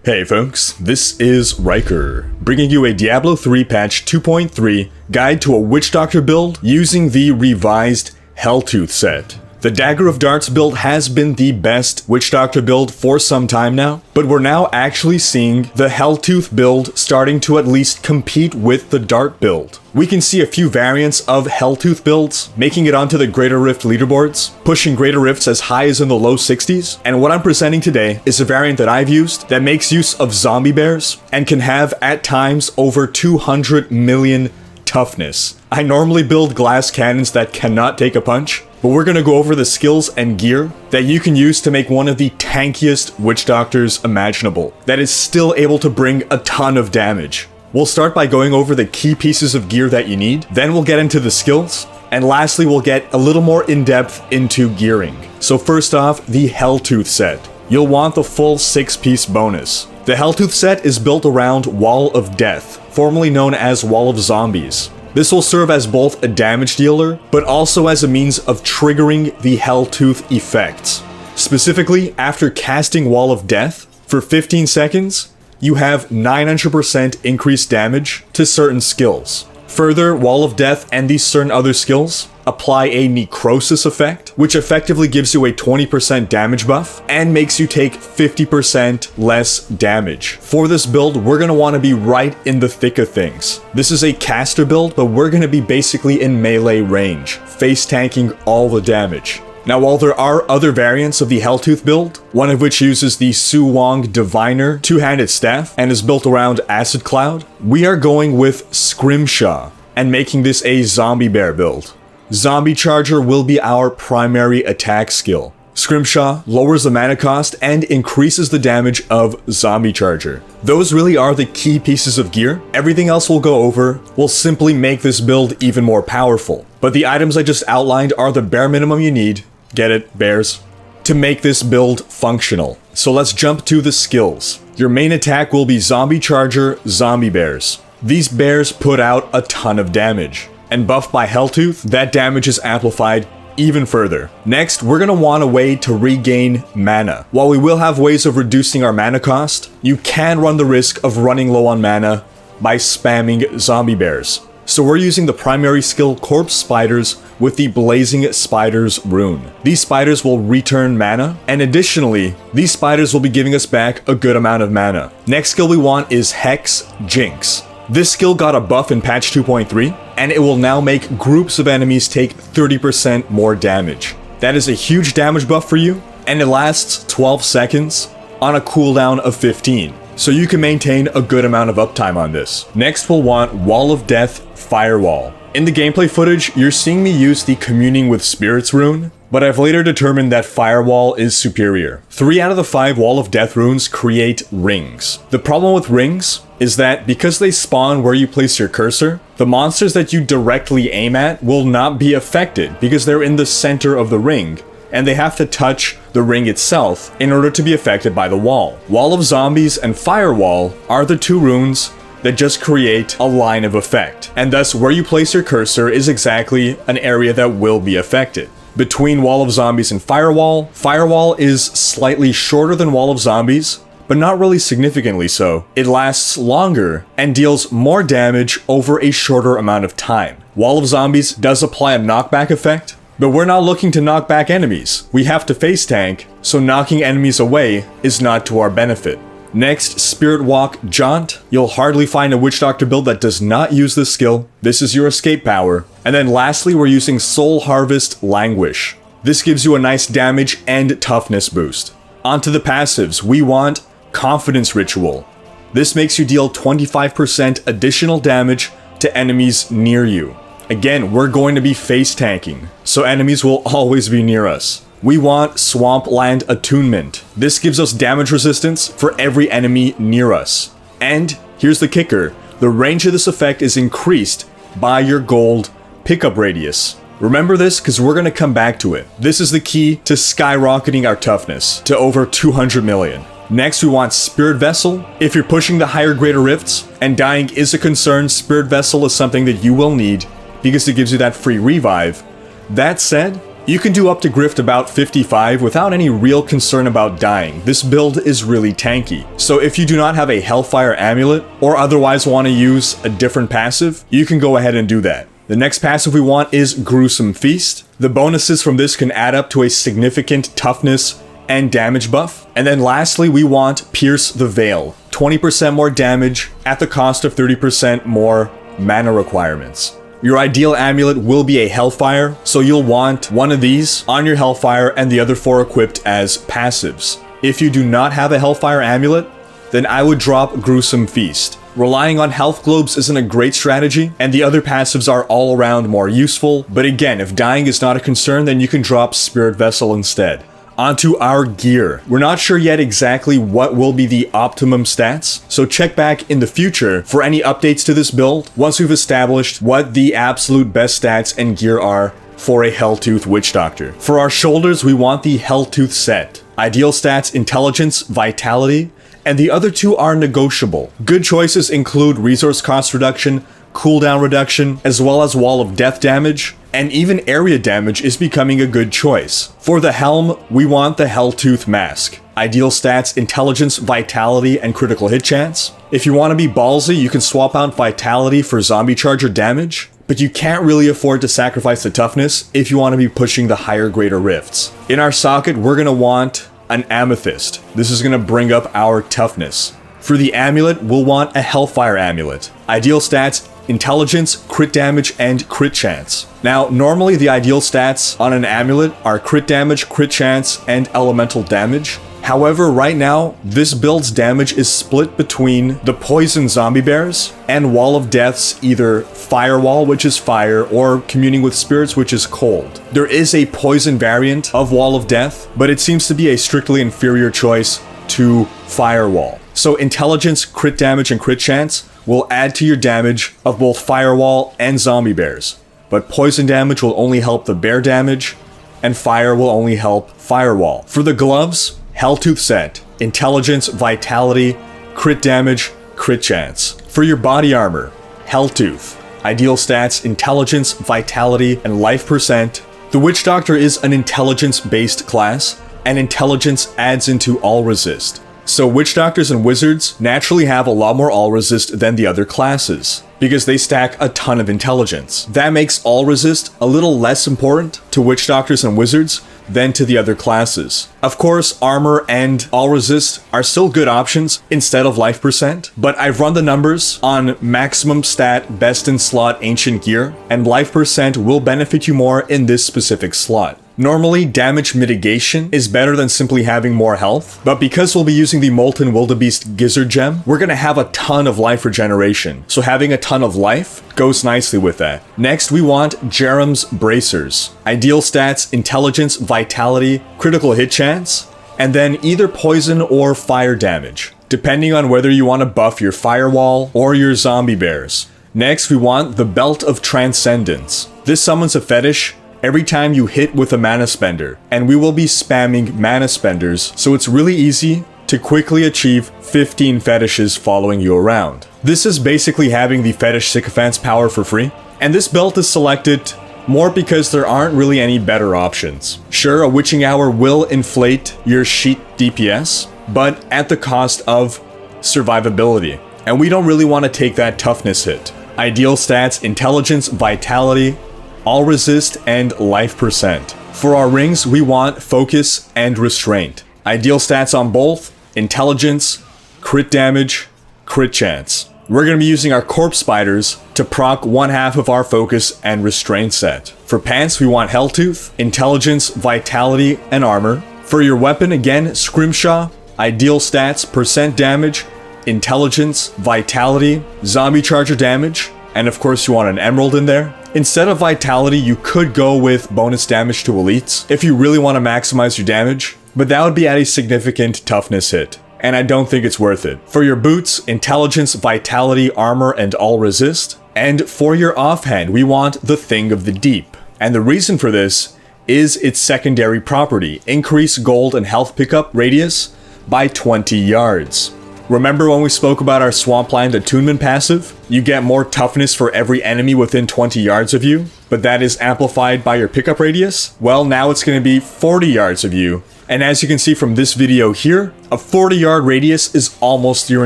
Hey folks, this is Rhykker, bringing you a Diablo 3 patch 2.3 guide to a Witch Doctor build using the revised Helltooth set. The Dagger of Darts build has been the best Witch Doctor build for some time now, but we're now actually seeing the Helltooth build starting to at least compete with the Dart build. We can see a few variants of Helltooth builds making it onto the Greater Rift leaderboards, pushing Greater Rifts as high as in the low 60s, and what I'm presenting today is a variant that I've used that makes use of zombie bears and can have at times over 200 million toughness. I normally build glass cannons that cannot take a punch, but we're gonna go over the skills and gear that you can use to make one of the tankiest Witch Doctors imaginable, that is still able to bring a ton of damage. We'll start by going over the key pieces of gear that you need, then we'll get into the skills, and lastly we'll get a little more in-depth into gearing. So first off, the Helltooth set. You'll want the full 6-piece bonus. The Helltooth set is built around Wall of Death, formerly known as Wall of Zombies. This will serve as both a damage dealer, but also as a means of triggering the Helltooth effects. Specifically, after casting Wall of Death, for 15 seconds, you have 900% increased damage to certain skills. Further, Wall of Death and these certain other skills apply a necrosis effect, which effectively gives you a 20% damage buff and makes you take 50% less damage. For this build, we're going to want to be right in the thick of things. This is a caster build, but we're going to be basically in melee range, face tanking all the damage. Now, while there are other variants of the Helltooth build, one of which uses the Su Wong Diviner two-handed staff and is built around Acid Cloud, we are going with Scrimshaw and making this a zombie bear build. Zombie Charger will be our primary attack skill. Scrimshaw lowers the mana cost and increases the damage of Zombie Charger. Those really are the key pieces of gear. Everything else we'll go over will simply make this build even more powerful. But the items I just outlined are the bare minimum you need, get it, bears, to make this build functional. So let's jump to the skills. Your main attack will be Zombie Charger, Zombie Bears. These bears put out a ton of damage, and buffed by Helltooth, that damage is amplified even further. Next, we're gonna want a way to regain mana. While we will have ways of reducing our mana cost, you can run the risk of running low on mana by spamming zombie bears. So we're using the primary skill Corpse Spiders with the Blazing Spiders rune. These spiders will return mana, and additionally, these spiders will be giving us back a good amount of mana. Next skill we want is Hex Jinx. This skill got a buff in patch 2.3, and it will now make groups of enemies take 30% more damage. That is a huge damage buff for you, and it lasts 12 seconds on a cooldown of 15. So you can maintain a good amount of uptime on this. Next we'll want Wall of Death Firewall. In the gameplay footage, you're seeing me use the Communing with Spirits rune, but I've later determined that Firewall is superior. 3 out of the 5 Wall of Death runes create rings. The problem with rings is that because they spawn where you place your cursor, the monsters that you directly aim at will not be affected because they're in the center of the ring, and they have to touch the ring itself in order to be affected by the wall. Wall of Zombies and Firewall are the 2 runes that just create a line of effect, and thus where you place your cursor is exactly an area that will be affected. Between Wall of Zombies and Firewall, Firewall is slightly shorter than Wall of Zombies, but not really significantly so. It lasts longer and deals more damage over a shorter amount of time. Wall of Zombies does apply a knockback effect, but we're not looking to knock back enemies. We have to face tank, so knocking enemies away is not to our benefit. Next, Spirit Walk Jaunt. You'll hardly find a Witch Doctor build that does not use this skill. This is your escape power. And then lastly, we're using Soul Harvest Languish. This gives you a nice damage and toughness boost. Onto the passives, we want Confidence Ritual. This makes you deal 25% additional damage to enemies near you. Again, we're going to be face tanking, so enemies will always be near us. We want Swampland Attunement. This gives us damage resistance for every enemy near us. And here's the kicker, the range of this effect is increased by your gold pickup radius. Remember this because we're going to come back to it. This is the key to skyrocketing our toughness to over 200 million. Next, we want Spirit Vessel. If you're pushing the higher Greater Rifts and dying is a concern, Spirit Vessel is something that you will need because it gives you that free revive. That said, You can do up to Grift about 55 without any real concern about dying. This build is really tanky. So if you do not have a Hellfire Amulet, or otherwise want to use a different passive, you can go ahead and do that. The next passive we want is Gruesome Feast. The bonuses from this can add up to a significant toughness and damage buff. And then lastly, we want Pierce the Veil. 20% more damage at the cost of 30% more mana requirements. Your ideal amulet will be a Hellfire, so you'll want one of these on your Hellfire and the other 4 equipped as passives. If you do not have a Hellfire amulet, then I would drop Gruesome Feast. Relying on health globes isn't a great strategy, and the other passives are all around more useful, but again, if dying is not a concern, then you can drop Spirit Vessel instead. Onto our gear. We're not sure yet exactly what will be the optimum stats, so check back in the future for any updates to this build once we've established what the absolute best stats and gear are for a Helltooth Witch Doctor. For our shoulders, we want the Helltooth set. Ideal stats, Intelligence, Vitality, and the other 2 are negotiable. Good choices include resource cost reduction, cooldown reduction, as well as Wall of Death damage, and even area damage is becoming a good choice. For the Helm, we want the Helltooth Mask. Ideal stats, Intelligence, Vitality, and critical hit chance. If you want to be ballsy, you can swap out Vitality for Zombie Charger damage, but you can't really afford to sacrifice the toughness if you want to be pushing the higher greater rifts. In our socket, we're going to want an Amethyst. This is going to bring up our toughness. For the amulet, we'll want a Hellfire Amulet. Ideal stats, Intelligence, crit damage, and crit chance. Now, normally the ideal stats on an amulet are crit damage, crit chance, and elemental damage. However, right now, this build's damage is split between the Poison Zombie Bears and Wall of Death's either Firewall, which is fire, or Communing with Spirits, which is cold. There is a poison variant of Wall of Death, but it seems to be a strictly inferior choice to Firewall. So Intelligence, crit damage, and crit chance will add to your damage of both Firewall and Zombie Bears. But poison damage will only help the bear damage, and fire will only help Firewall. For the gloves, Helltooth set, Intelligence, Vitality, crit damage, crit chance. For your body armor, Helltooth, ideal stats, Intelligence, Vitality, and life percent. The Witch Doctor is an intelligence-based class, and intelligence adds into all resist. So Witch Doctors and Wizards naturally have a lot more all resist than the other classes, because they stack a ton of intelligence. That makes all resist a little less important to Witch Doctors and Wizards than to the other classes. Of course, armor and all resist are still good options instead of life percent, but I've run the numbers on maximum stat best in slot ancient gear, and life percent will benefit you more in this specific slot. Normally, damage mitigation is better than simply having more health, but because we'll be using the Molten Wildebeest Gizzard Gem, we're gonna have a ton of life regeneration, so having a ton of life goes nicely with that. Next, we want Jerem's Bracers. Ideal stats, Intelligence, Vitality, critical hit chance, and then either poison or fire damage, depending on whether you want to buff your Firewall or your Zombie Bears. Next, we want the Belt of Transcendence. This summons a fetish every time you hit with a mana spender, and we will be spamming mana spenders, so it's really easy to quickly achieve 15 fetishes following you around. This is basically having the Fetish Sycophant's power for free, and this belt is selected more because there aren't really any better options. Sure, a Witching Hour will inflate your sheet DPS, but at the cost of survivability, and we don't really want to take that toughness hit. Ideal stats, Intelligence, Vitality, all resist, and life percent. For our rings, we want Focus and Restraint. Ideal stats on both, Intelligence, crit damage, crit chance. We're going to be using our Corpse Spiders to proc 1/2 of our Focus and Restraint set. For pants, we want Helltooth, Intelligence, Vitality, and Armor. For your weapon, again, Scrimshaw, ideal stats, percent damage, Intelligence, Vitality, Zombie Charger damage, and of course you want an Emerald in there. Instead of Vitality, you could go with bonus damage to elites if you really want to maximize your damage, but that would be at a significant toughness hit, and I don't think it's worth it. For your boots, Intelligence, Vitality, Armor, and all resist. And for your offhand, we want the Thing of the Deep. And the reason for this is its secondary property, increase gold and health pickup radius by 20 yards. Remember when we spoke about our Swampland Attunement passive? You get more toughness for every enemy within 20 yards of you. but that is amplified by your pickup radius, well, now it's going to be 40 yards of you. And as you can see from this video here, a 40-yard radius is almost your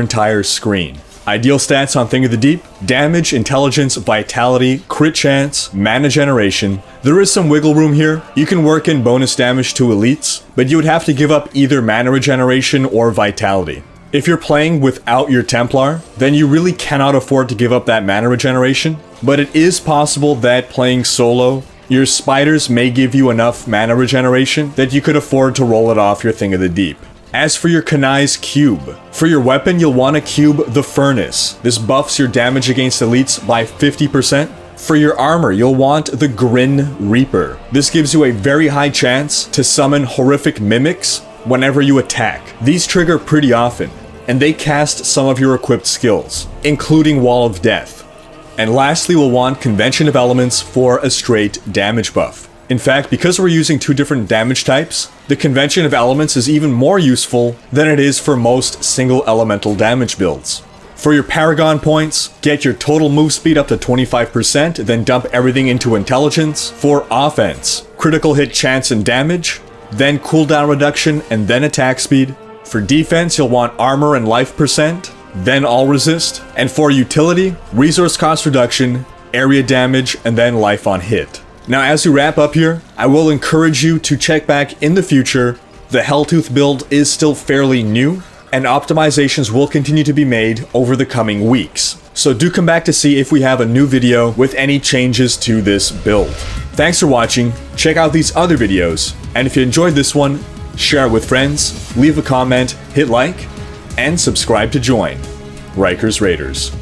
entire screen. Ideal stats on Thing of the Deep: damage, intelligence, vitality, crit chance, mana generation. There is some wiggle room here. You can work in bonus damage to elites, but you would have to give up either mana regeneration or vitality. If you're playing without your Templar, then you really cannot afford to give up that mana regeneration, but it is possible that playing solo, your spiders may give you enough mana regeneration that you could afford to roll it off your Thing of the Deep. As for your Kanai's cube, for your weapon you'll want to cube the Furnace. This buffs your damage against elites by 50%. For your armor, you'll want the Grin Reaper. This gives you a very high chance to summon horrific mimics whenever you attack. These trigger pretty often, and they cast some of your equipped skills, including Wall of Death. And lastly, we'll want Convention of Elements for a straight damage buff. In fact, because we're using two different damage types, the Convention of Elements is even more useful than it is for most single elemental damage builds. For your Paragon Points, get your total move speed up to 25%, then dump everything into Intelligence. For offense, critical hit chance and damage, then cooldown reduction, and then attack speed. For defense, you'll want armor and life percent, then all resist. And for utility, resource cost reduction, area damage, and then life on hit. Now, as we wrap up here, I will encourage you to check back in the future. The Helltooth build is still fairly new, and optimizations will continue to be made over the coming weeks. So do come back to see if we have a new video with any changes to this build. Thanks for watching, check out these other videos, and if you enjoyed this one, share it with friends, leave a comment, hit like, and subscribe to join Rhykker's Raiders.